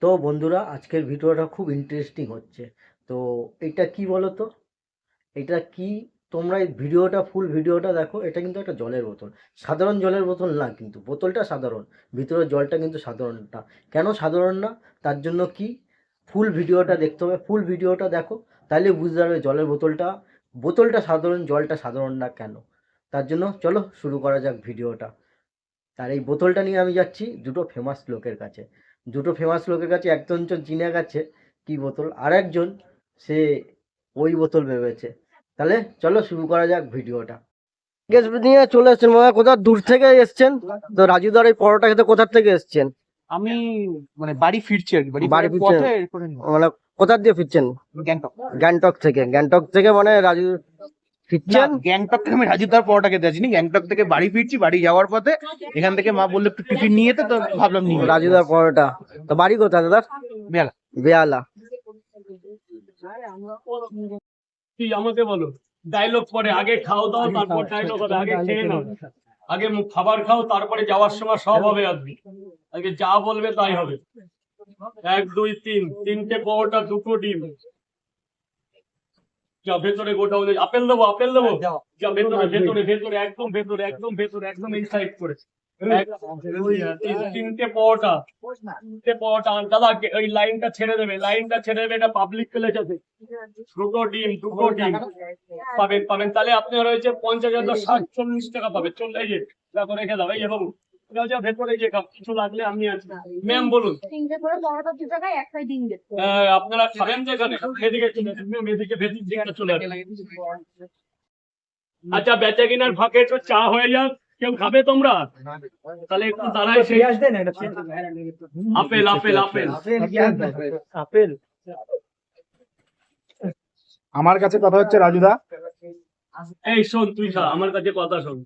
তো বন্ধুরা, আজকের ভিডিওটা খুব ইন্টারেস্টিং হচ্ছে। তো এটা কি বলো তো, এটা কি? তোমরা এই ভিডিওটা, ফুল ভিডিওটা দেখো। এটা কিন্তু একটা জলের বোতল, সাধারণ জলের বোতল না, কিন্তু বোতলটা সাধারণ, ভিতরের জলটা কিন্তু সাধারণ না। কেন সাধারণ না? তার জন্য কি, ফুল ভিডিওটা দেখতে হবে। ফুল ভিডিওটা দেখো, তাহলে বুঝতে পারবে জলের বোতলটা, বোতলটা সাধারণ, জলটা সাধারণ না কেন। তার জন্য চলো শুরু করা যাক ভিডিওটা। আর এই বোতলটা নিয়ে আমি যাচ্ছি দুটো ফেমাস লোকের কাছে। একজন চিনে গেছে কি বোতল, আর একজন সে ওই বোতল ভেবেছে। তাহলে চলো শুরু করা যাক ভিডিওটা। গেস্ট নিয়ে চলে এসছেন, মনে হয় কোথাও দূর থেকে এসছেন। তো রাজুদার এই পরোটা খেতে কোথা থেকে এসছেন? আমি মানে বাড়ি ফিরছি আর কি, বাড়ি ফিরছেন? পথে এরপরে মানে কোথা দিয়ে ফিরছেন? গ্যাংটক। গ্যাংটক থেকে মানে রাজু ফিরছেন? গ্যাংটক থেকে আমি রাজুদার পরোটা খেতে আসিনি, গ্যাংটক থেকে বাড়ি ফিরছি। বাড়ি যাওয়ার পথে এখান থেকে মা বললো একটু টিফিন নিয়ে যেতে, তো ভাবলাম নিয়ে যাই। রাজুদার পরোটা। তো বাড়ি কোথায় দাদা? বেলা বেয়ালা। কি আমাকে বলো, ডায়লগ পরে আগে খাও দাও, তারপর ডায়লগ হবে। আগে খেয়ে নাও, আগে খাবার খাও, তারপরে যাওয়ার সময় সব হবে। আগে যা বলবে তাই হবে। 1 2 3, তিনটে পরোটা, 2টো ডিম। যা ভেতরে গোটা আপেল দেবো, যা ভেতরে ভেতরে ভেতরে একদম ভেতরে, একদম ভেতরে, একদম এই সাইড করে। 1 2 3, তিনটে পরোটা। দাদা ওই লাইনটা ছেড়ে দেবে, এটা পাবলিক প্লেস আছে। 2টো ডিম পাবেন। তাহলে আপনার হয়েছে 50,060 টাকা পাবে। চলে এই যে দেখো, রেখে দাও। এই যে বাবু, যা ভেতরে যে কিছু লাগলে আমি আছি। ম্যাম বলুন, আপনারা খাবেন যেখানে এদিকে চলে আসুন। আচ্ছা, বেচা কিনার ফাঁকে একটু চা হয়ে যাক। কেউ খাবে তোমরা? তাহলে একটু দাঁড়াই। সেই আপেল। আমার কাছে কথা হচ্ছে রাজুদা। এই শোন, তুই খা, আমার কাছে কথা শোন।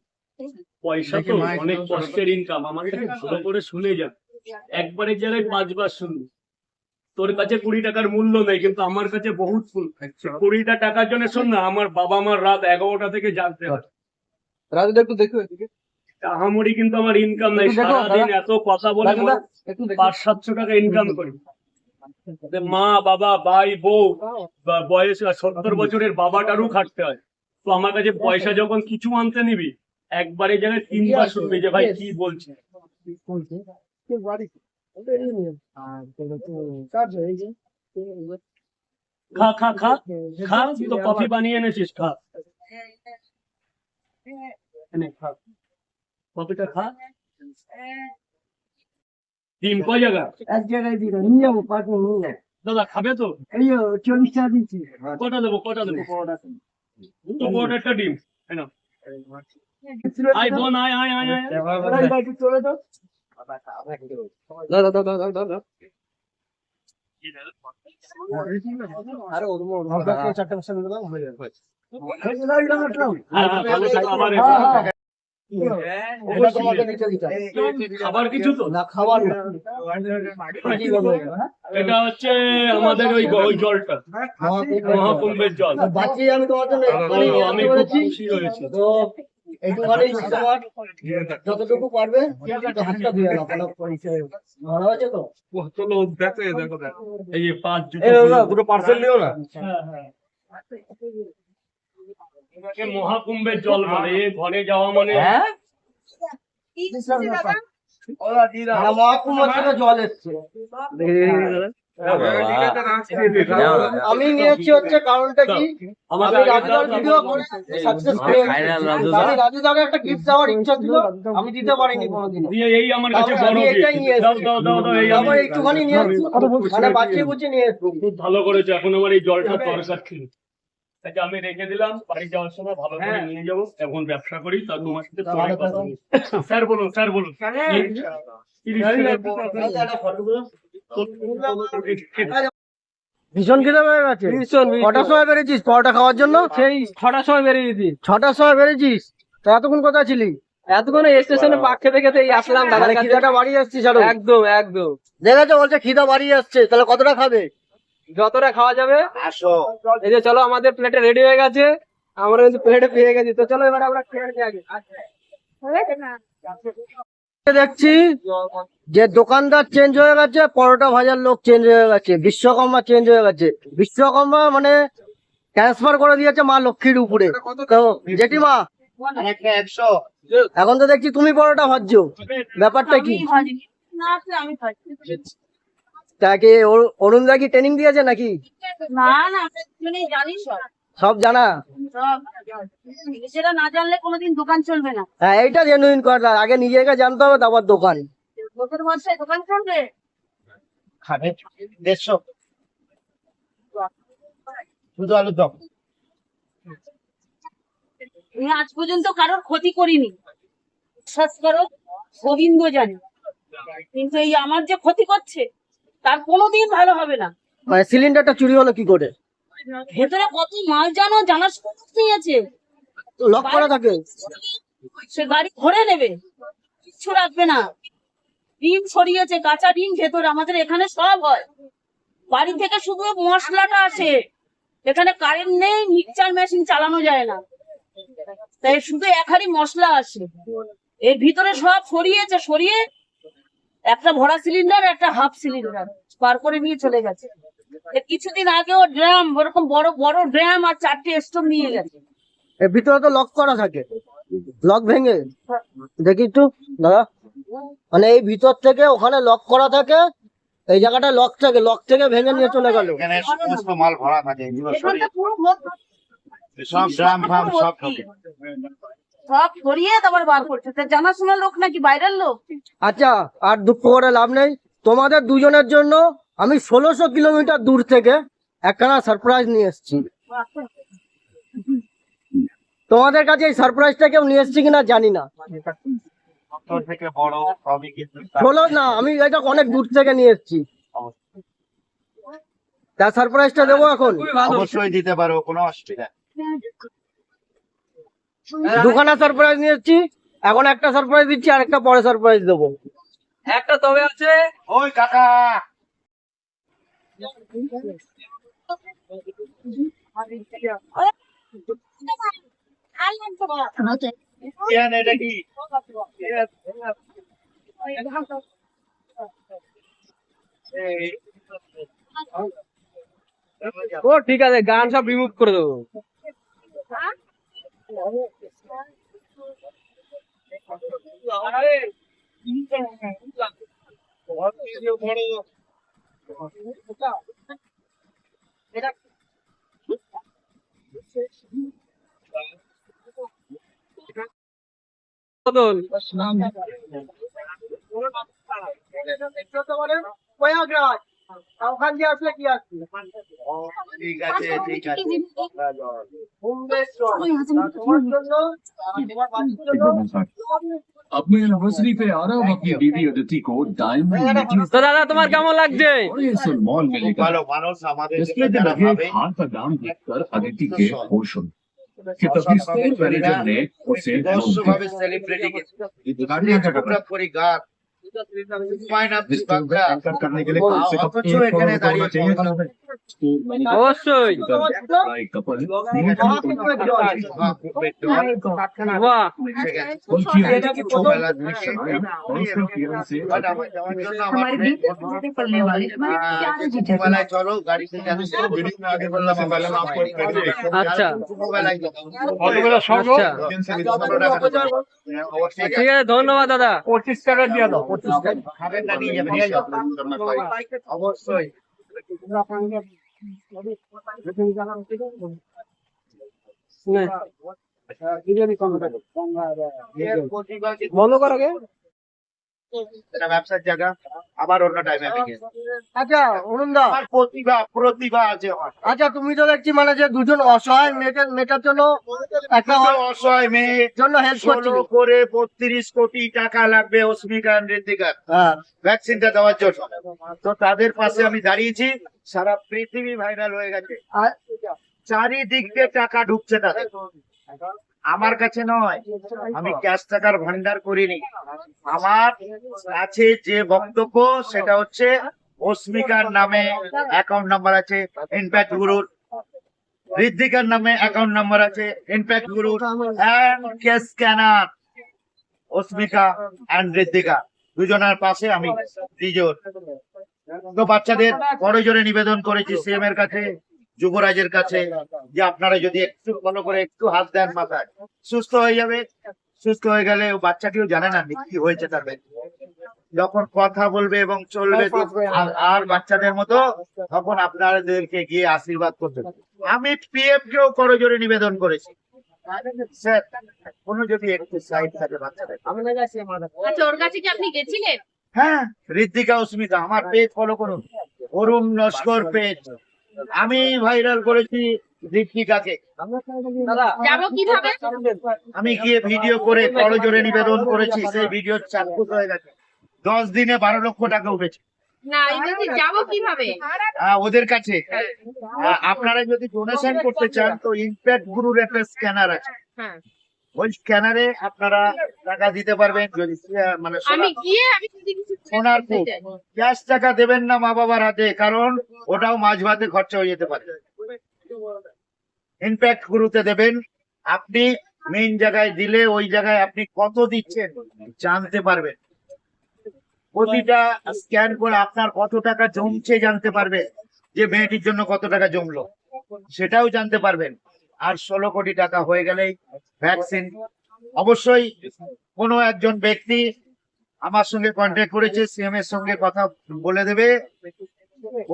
পয়সা তো অনেক কষ্টের ইনকাম, আমার কাছে ভালো করে শুনে যা। একবারের জায়গায় 5 বার শুনবি। তোর কাছে 20 টাকার মূল্য নেই, কিন্তু আমার কাছে বহুত ফুল। 20টা টাকার জন্য শোন না, আমার বাবা মার রাত 11টা থেকে জাগতে হয়। রাজুদা একটু দেখো, আহামরি কিন্তু আমার ইনকাম নাই। সারাদিন এত কথা বলে 500-700 টাকা ইনকাম করি। মা বাবা ভাই বউ বয়স 70 বছরের বাবাটারও খাটতে হয়। তো আমার কাছে পয়সা যখন কিছু আনতে নিবি, একবারে জায়গায় 3 বার শুনবি যে ভাই কি বলছে। খা খা খা খা, তুই তো কফি বানিয়ে এনেছিস, খা। খা, কফিটা খা। ডিম কয় জায়গা? এক জায়গায় দিন নিয়ে যাবো, পাঠিয়ে নিয়ে যাবো। দাদা খাবে তো? এই 40 টাকা দিচ্ছি। কটা দেবো? দুটো পরোটা, একটা ডিম। আয় বোন, আয় আয় আয় আয়। চলে তো। খাবার কিছু তো না, খাবার না। এটা হচ্ছে আমাদের ওই জলটা, মহাকুম্ভের জল। বাঁচিয়ে আমি তোমার জন্য আমি খুব খুশি হয়েছি। তো এইটুখানি তোমার যতটুকু পারবে একটু হাতটা ধুয়ে নাও। ভালো হয়েছে তো? এই যে 5 দুটো পার্সেল নিও না। এটাকে মহাকুম্ভের জল বলে। ঘরে যাওয়া মানে মহাকুম্ভ থেকে জল এসছে। আমি নিয়েছি হচ্ছে কারণটা কি, আমি রাজুদার ভিডিও করে সাকসেস পেয়েছি। আমি রাজুদাকে একটা গিফট দেওয়ার ইচ্ছা ছিল, আমি দিতে পারিনি কোনোদিন। এই আমার কাছে বড় gift। দাও, এই আমার একটুখানি নিয়ে এসছি, মানে বাঁচিয়ে বুঝিয়ে নিয়ে এসছি। খুব ভালো করেছো। এখন আমার এই জলটা দরকার ছিল, তাই আমি রেখে দিলাম। বাড়ি যাওয়ার সময় ভালো করে নিয়ে যাবো। এখন ব্যবসা করি, তা তোমার সাথে পরে কথা বলবো। স্যার বলুন। ভীষণ খিদে পেয়ে গেছে। কটার সময় বেরিয়েছিস পরোটা খাওয়ার জন্য? সেই 6টার সময় বেরিয়েছি। 6টার সময় বেরিয়েছিস? তা এতক্ষণ কোথায় ছিলি? এতক্ষণে স্টেশনে পাক খেতে খেতে এই আসলাম দাদার কাছে। খিদাটা বাড়ি আসছিস আরো? একদম দেখেছো, বলছে খিদা বাড়ি আসছে। তাহলে কতটা খাবে? যতটা খাওয়া যাবে। এই যে চলো, আমাদের প্লেটে রেডি হয়ে গেছে, আমরা কিন্তু প্লেটে পেয়ে গেছি। তো চলো এবার আমরা খেয়ে নিই আগে। দেখছি যে দোকানদার চেঞ্জ হয়ে গেছে, পরোটা ভাজার লোক চেঞ্জ হয়ে গেছে, বিশ্বকর্মা চেঞ্জ হয়ে গেছে। বিশ্বকর্মা মানে ট্রান্সফার করে দিয়েছে মা লক্ষ্মীর উপরে। তো জেঠিমা, এখন তো দেখছি তুমি পরোটা ভাজছো, ব্যাপারটা কি? তা কি অরুণদা কি ট্রেনিং দিয়েছে নাকি? না না, জানি সব সব জানা? সব সেটা না জানলে কোনোদিন দোকান চলবে না। হ্যাঁ, এইটা জেনুইন কথা, আগে নিজেকে জানতে হবে তারপর দোকান। লোকের ভরসায় দোকান চলবে? খাবে 150 শুধু আলুর দম। আমি আজ পর্যন্ত কারোর ক্ষতি করিনি, বিশ্বাস করো, গোবিন্দ জানে। কিন্তু এই আমার যে ক্ষতি করছে তার কোনোদিন ভালো হবে না। মানে সিলিন্ডারটা চুরি হলো কি করে? ভেতরে কত মাল জানো, জানার সমস্যাই আছে। লক করা থাকে? সে গাড়ি ভরে নেবে, কিচ্ছু রাখবে না। ডিম ছড়িয়েছে, কাঁচা ডিম ভেতরে। আমাদের এখানে সব হয়, বাড়ি থেকে শুধু মশলাটা আসে। এখানে কারেন্ট নেই, মিক্সচার মেশিন চালানো যায় না, তাই শুধু এক হাঁড়ি মশলা আসে। এর ভিতরে সব ছড়িয়েছে, সরিয়ে একটা ভরা সিলিন্ডার, একটা হাফ সিলিন্ডার পার করে নিয়ে চলে গেছে। এর কিছুদিন আগেও ড্রাম, ওরকম বড় বড় ড্রাম আর 4টে স্টোভ নিয়ে গেছে। এর ভিতরে তো লক করা থাকে, লক ভেঙে দেখি একটু দাদা। মানে এই ভিতর থেকে ওখানে লক করা থাকে, এই জায়গাটা লক থাকে, লক থেকে ভেঙে নিয়ে চলে গেল। এখানে সমস্ত মাল ভরা থাকে, এগুলো এখানটা পুরো ভর্তি। সব ড্রাম ফাম সব ঢোকে। সব ছড়িয়ে তারপর বার করছে। তা জানাশোনা লোক নাকি বাইরের লোক? আচ্ছা, আর দুঃখ করে লাভ নেই, তোমাদের দুজনের জন্য আমি 1600 কিলোমিটার দূর থেকে একখানা সারপ্রাইজ নিয়ে এসেছি। তোমাদের কাছে এই সারপ্রাইজটা কেউ নিয়ে এসেছি কিনা জানি না। তোর থেকে বড় সবই কিন্তু বলো না, আমি এটা অনেক দূর থেকে নিয়ে এসেছি। তার সারপ্রাইজটা দেবো এখন? অবশ্যই দিতে পারো, কোনো অসুবিধা নেই। দুখানা সারপ্রাইজ নিয়ে এসেছি, এখন একটা সারপ্রাইজ দিচ্ছি আর একটা পরে সারপ্রাইজ দেবো। একটা তবে আছে। ওই কাকা ইয়ান, এটা কি? ও ঠিক আছে, গান সব রিমুভ করে দেবো। বদল। প্রয়াগরাজ, ওখান দিয়ে আসলে কি আসছে? ঠিক আছে, ঠিক আছে। মুম্বেশ্বর, তোমার জন্য, তোমার বাচ্চার জন্য। अपने एनिवर्सरी पे आ रहा हूँ अपनी बीवी अदिति को डायमंड नेकलेस তো दादा তোমার কেমন লাগছে? और ये सम्मान খুব मिलेगा। ভালো মানুষ আমাদের डिस्प्ले पे যারা लगे ভাবে एक हार का दाम देखकर अदिति के होश उड़ गए कि तभी स्टेज मैनेजर ने उसे ভাবে সেলিব্রিটি করি গান ফাইন আপনি বাংলা एंकर करने के लिए कम से कम অথচ 1 এখানে करोड़ দাঁড়িয়ে होना चाहिए था। অবশ্যই। कपल বাহ, उनकी छोटा दृश्य और उसके appearance से চলো গাড়িতে আগে বললাম আচ্ছা সঙ্গে আচ্ছা, ঠিক আছে, ধন্যবাদ দাদা। 25 টাকা দিয়ে দাও। খাবেন না নিয়ে যাবেন অবশ্যই নে, বন্ধ কর আগে। এটা ব্যবসার জায়গা, আবার অন্য টাইমে আচ্ছা অরুণদা, আমার প্রতিভা আছে আমার। আচ্ছা তুমি তো দেখছি মানে যে দুজন অসহায় মেয়েটার জন্য একটা অসহায় মেয়ের জন্য হেল্প করছি। 16 করে 32 কোটি টাকা লাগবে অস্মিকা ঋতিকার হ্যাঁ, ভ্যাকসিনটা দেওয়ার জন্য। তো তাদের পাশে আমি দাঁড়িয়েছি, সারা পৃথিবী ভাইরাল হয়ে গেছে, আর চারিদিক দিয়ে টাকা ঢুকছে তাদের। আমার কাছে নয়, আমি ক্যাশ টাকার ভান্ডার করিনি। আমার কাছে যে বক্তব্য সেটা হচ্ছে অস্মিকার নামে অ্যাকাউন্ট নাম্বার আছে ইনপ্যাক্ট গুরুর, ঋদ্ধিকার নামে অ্যাকাউন্ট নাম্বার আছে ইনপ্যাক্ট গুরুর, and cash scanner. Asmika and Riddhika দুজনের পাশে আমি দ্বিজোর। তো বাচ্চাদের বড় জোরে নিবেদন করেছি সিএম এর কাছে, যুবরাজের কাছে, যে আপনারা যদি একটু ভালো করে একটু হাত দেন মাথায়, সুস্থ হয়ে যাবে। সুস্থ হয়ে গেলে ও বাচ্চাটিও জানে না কি হয়েছে তার যখন কথা বলবে এবং চলবে আর বাচ্চাদের মতো, তখন আপনাদেরকে গিয়ে আশীর্বাদ করতে হবে। আমি পিএফ কেও করজোরে নিবেদন করেছি, স্যার কোনো যদি একটু সাইড থাকে বাচ্চাদের। আচ্ছা, ওর কাছে কি আপনি গেছিলেন? হ্যাঁ, ঋদ্ধিকা অস্মিতা আমার পেজ ফলো করুন, অরুণ নস্কর পেজ। আমি ভাইরাল করেছি ঋদ্ধিকাকে। যাবো কিভাবে? আমি গিয়ে ভিডিও করে করজোরে নিবেদন করেছি, সেই ভিডিও চাক্ষুষ হয়ে গেছে। 10 দিনে 12 লক্ষ টাকা উঠেছে। না, এই বলছি যাবো কিভাবে? ওদের কাছে আপনারা যদি ডোনেশন করতে চান তো ইম্প্যাক্ট গুরুর একটা স্ক্যানার আছে, হ্যাঁ, ওই স্ক্যানারে আপনারা টাকা দিতে পারবেন। যদি মানে আমি গিয়ে আমি যদি কিছু সোনার খুব ক্যাশ টাকা দেবেন না মা বাবার হাতে, কারণ ওটাও মাঝ ভাতে খরচা হয়ে যেতে পারে। ইম্প্যাক্ট গুরুতে দেবেন। আপনি মেইন জায়গায় দিলে ওই জায়গায় আপনি কত দিচ্ছেন জানতে পারবেন। প্রতিটা স্ক্যান করে আপনার কত টাকা জমছে জানতে পারবে, যে মেয়েটির জন্য কত টাকা জমলো সেটাও জানতে পারবেন। আর 16 কোটি টাকা হয়ে গেলেই ভ্যাকসিন। অবশ্যই কোনো একজন ব্যক্তি আমার সঙ্গে কন্ট্যাক্ট করেছে, সিএম এর সঙ্গে কথা বলে দেবে,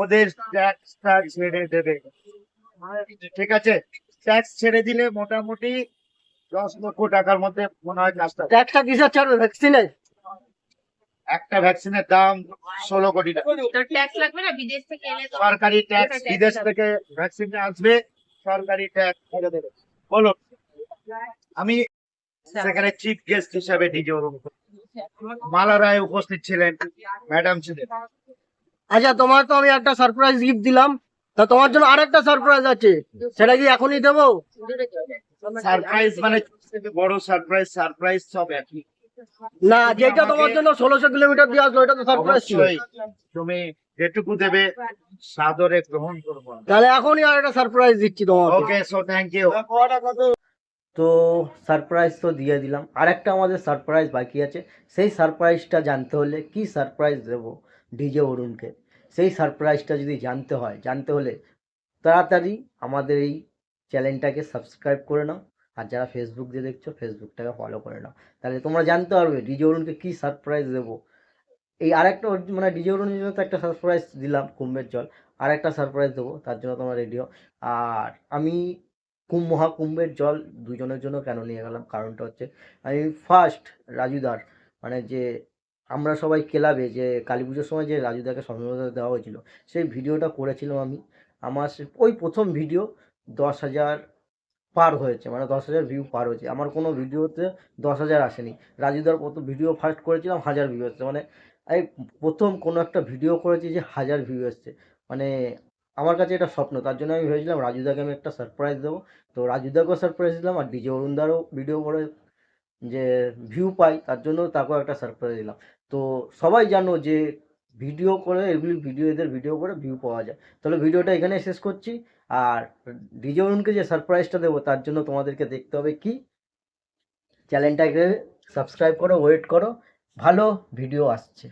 ওদের ট্যাক্সটা ছেড়ে দেবে। ঠিক আছে, ট্যাক্স ছেড়ে দিলে মোটামুটি 10 লক্ষ টাকার মধ্যে মনে হয় কাজটা। ট্যাক্সটা কিসের ছাড়বে? ভ্যাকসিনের? একটা ভ্যাকসিনের দাম 16 কোটি টাকা। তো ট্যাক্স লাগবে না বিদেশ থেকে এলে? তো সরকারি ট্যাক্স, বিদেশ থেকে ভ্যাকসিন আসবে, সরকারি ট্যাক্স ছেড়ে দেবে। বলুন, আমি সেখানে চিফ গেস্ট হিসাবে ডিজে মালা রায় উপস্থিত ছিলেন, ম্যাডাম ছিলেন। আচ্ছা, তোমার তো আমি একটা সারপ্রাইজ গিফট দিলাম, তা তোমার জন্য আরেকটা সারপ্রাইজ আছে, সেটা কি এখনই দেবো? সারপ্রাইজ মানে বড় সারপ্রাইজ, সারপ্রাইজ সব একই। না, যেটা তোমার জন্য 1600 কিলোমিটার দিয়ে আসলো, এটা তো সারপ্রাইজ ছিল। অবশ্যই তুমি যেটুকু দেবে সাদরে গ্রহণ করবো। তাহলে এখনই আর একটা সারপ্রাইজ দিচ্ছি তোমাকে। ওকে, সো থ্যাংক ইউ। তো সারপ্রাইজ তো দিয়ে দিলাম, আরেকটা আমাদের সারপ্রাইজ বাকি আছে। সেই সারপ্রাইজটা জানতে হলে কি সারপ্রাইজ দেবো ডিজে অরুণকে, সেই সারপ্রাইজটা যদি জানতে হলে তাড়াতাড়ি আমাদের এই চ্যানেলটাকে সাবস্ক্রাইব করে নাও। আর যারা ফেসবুক দিয়ে দেখছো, ফেসবুকটাকে ফলো করে নাও, তাহলে তোমরা জানতে পারবে ডিজে অরুণকে কী সারপ্রাইজ দেবো। এই আরেকটা মানে ডিজে অরুণের জন্য তো একটা সারপ্রাইজ দিলাম কুম্ভের জল, আর একটা সারপ্রাইজ দেবো, তার জন্য তোমরা রেডিও। আর আমি মহাকুম্ভের জল দুজনের জন্য কেন নিয়ে গেলাম, কারণটা হচ্ছে আমি ফার্স্ট রাজুদার, মানে যে আমরা সবাই ক্লাবে যে কালী পুজোর সময় যে রাজুদাকে সম্মাননা দেওয়া হয়েছিল, সেই ভিডিওটা করেছিলাম আমি। আমার ওই প্রথম ভিডিও 10,000 পার হয়েছে, মানে 10,000 ভিউ পার হয়েছে। আমার কোনো ভিডিওতে 10,000 আসেনি। রাজুদার প্রথম ভিডিও ফার্স্ট করেছিলাম, 1000 ভিউ এসেছে। মানে আমি প্রথম কোনো একটা ভিডিও করেছি যে 1000 ভিউ এসছে, মানে আমার কাছে এটা স্বপ্ন। তার জন্য আমি ভেবেছিলাম রাজুদাকে আমি একটা সারপ্রাইজ দেবো। তো রাজুদাকেও সারপ্রাইজ দিলাম, আর ডিজে অরুণদারও ভিডিও করে যে ভিউ পাই, তার জন্য তাকেও একটা সারপ্রাইজ দিলাম। তো সবাই জানো যে ভিডিও করে এদের ভিডিও করে ভিউ পাওয়া যায়। তাহলে ভিডিওটা এখানে শেষ করছি। আর ডিজে অরুণকে যে সারপ্রাইজটা দেবো, তার জন্য তোমাদেরকে দেখতে হবে কি, চ্যানেলটাকে সাবস্ক্রাইব করো, ওয়েট করো, ভালো ভিডিও আসছে।